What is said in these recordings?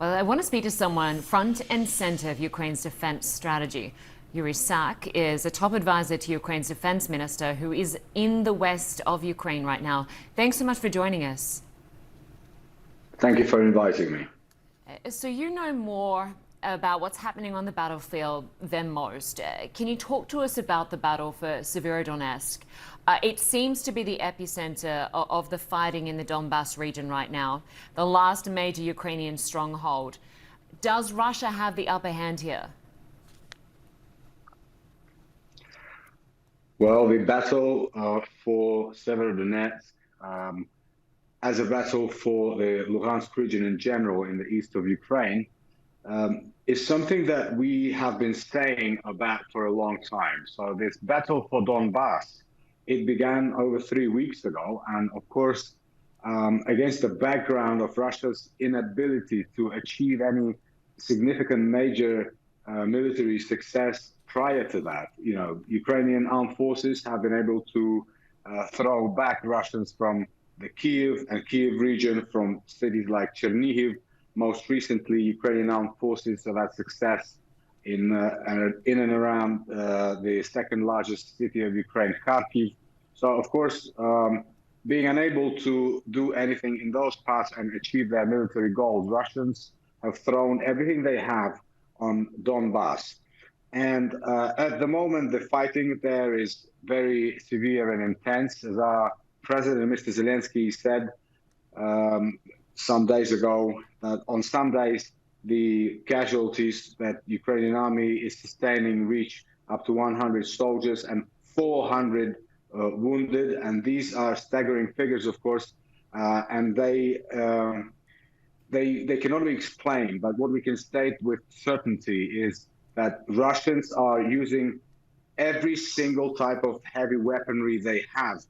Well, I want to speak to someone front and center of Ukraine's defense strategy. Yuriy Sak is a top advisor to Ukraine's defense minister who is in the west of Ukraine right now. Thanks so much for joining us. Thank you for inviting me. So you know more about what's happening on the battlefield than most. Can you talk to us about the battle for Severodonetsk? It seems to be the epicenter of the fighting in the Donbas region right now, the last major Ukrainian stronghold. Does Russia have the upper hand here? Well, the battle for Severodonetsk, as a battle for the Luhansk region in general in the east of Ukraine, is something that we have been saying about for a long time. So this battle for Donbas, it began over 3 weeks ago. And of course, against the background of Russia's inability to achieve any significant major military success prior to that, Ukrainian armed forces have been able to throw back Russians from the Kiev and Kiev region, from cities like Chernihiv. Most recently, Ukrainian armed forces have had success in and around the second largest city of Ukraine, Kharkiv. So, of course, being unable to do anything in those parts and achieve their military goals, Russians have thrown everything they have on Donbas. And at the moment, the fighting there is very severe and intense. As our President, Mr. Zelensky, said some days ago, that on some days, the casualties that Ukrainian army is sustaining reach up to 100 soldiers and 400 wounded. And these are staggering figures, of course, and they cannot be explained. But what we can state with certainty is that Russians are using every single type of heavy weaponry they have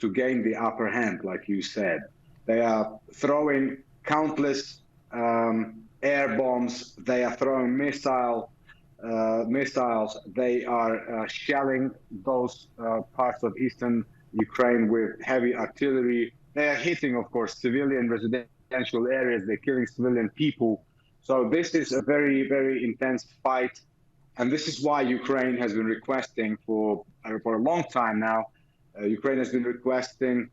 to gain the upper hand, like you said. They are throwing countless air bombs. They are throwing missiles. They are shelling those parts of eastern Ukraine with heavy artillery. They are hitting, of course, civilian residential areas. They're killing civilian people. So this is a very, very intense fight. And this is why Ukraine has been requesting for a long time now. Ukraine has been requesting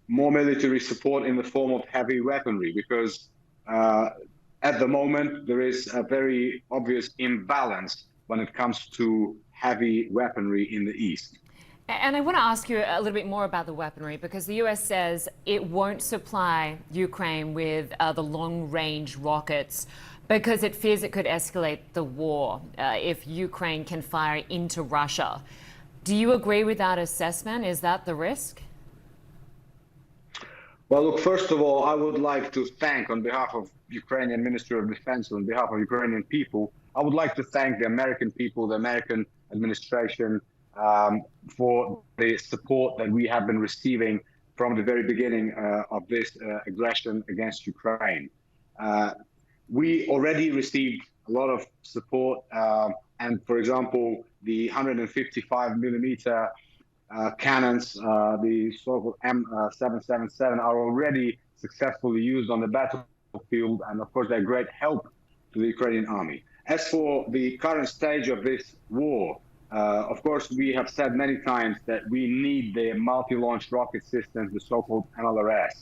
more military support in the form of heavy weaponry, because at the moment there is a very obvious imbalance when it comes to heavy weaponry in the east. And I want to ask you a little bit more about the weaponry, because the US says it won't supply Ukraine with the long-range rockets because it fears it could escalate the war if Ukraine can fire into Russia. Do you agree with that assessment? Is that the risk? Well, look, first of all, I would like to thank, on behalf of Ukrainian Ministry of Defense, on behalf of Ukrainian people, I would like to thank the American people, the American administration, for the support that we have been receiving from the very beginning of this aggression against Ukraine. We already received a lot of support, and for example, the 155 millimeter cannons, the so-called M777, are already successfully used on the battlefield, and of course they're great help to the Ukrainian army. As for the current stage of this war, of course we have said many times that we need the multi-launch rocket systems, the so-called MLRS,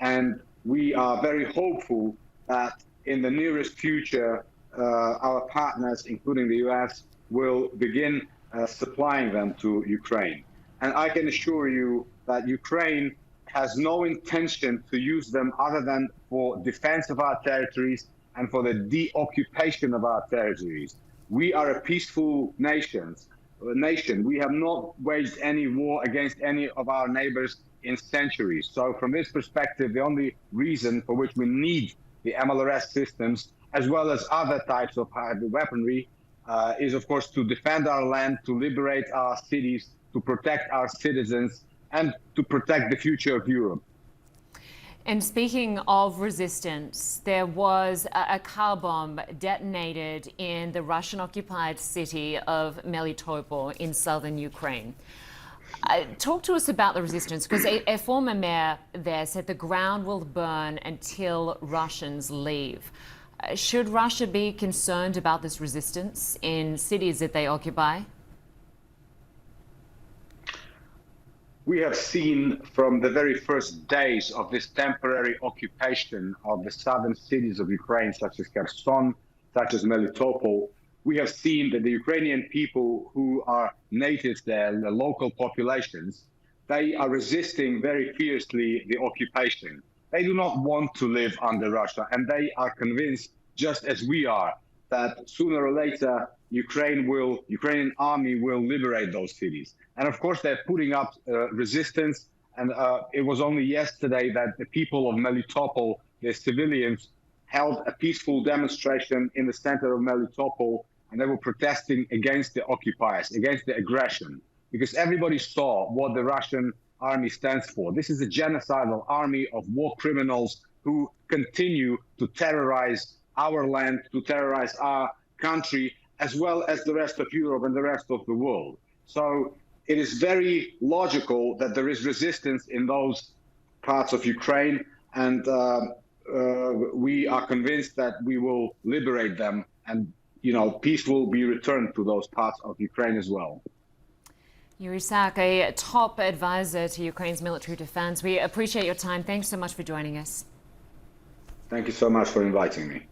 and we are very hopeful that in the nearest future our partners, including the US, will begin supplying them to Ukraine. And I can assure you that Ukraine has no intention to use them other than for defense of our territories and for the deoccupation of our territories. We are a peaceful nation. We have not waged any war against any of our neighbors in centuries. So from this perspective, the only reason for which we need the MLRS systems, as well as other types of heavy weaponry, is of course to defend our land, to liberate our cities, to protect our citizens, and to protect the future of Europe. And speaking of resistance, there was a car bomb detonated in the Russian-occupied city of Melitopol in southern Ukraine. Talk to us about the resistance, because a former mayor there said the ground will burn until Russians leave. Should Russia be concerned about this resistance in cities that they occupy? We have seen from the very first days of this temporary occupation of the southern cities of Ukraine, such as Kherson, such as Melitopol, we have seen that the Ukrainian people who are natives there, the local populations, they are resisting very fiercely the occupation. They do not want to live under Russia, and they are convinced, just as we are, that sooner or later Ukrainian army will liberate those cities. And of course, they're putting up resistance. And it was only yesterday that the people of Melitopol, the civilians, held a peaceful demonstration in the center of Melitopol, and they were protesting against the occupiers, against the aggression, because everybody saw what the Russian army stands for. This is a genocidal army of war criminals who continue to terrorize our land, to terrorize our country, as well as the rest of Europe and the rest of the world. So it is very logical that there is resistance in those parts of Ukraine, and we are convinced that we will liberate them, and peace will be returned to those parts of Ukraine as well. Yuriy Sak, a top advisor to Ukraine's military defense. We appreciate your time. Thanks so much for joining us. Thank you so much for inviting me.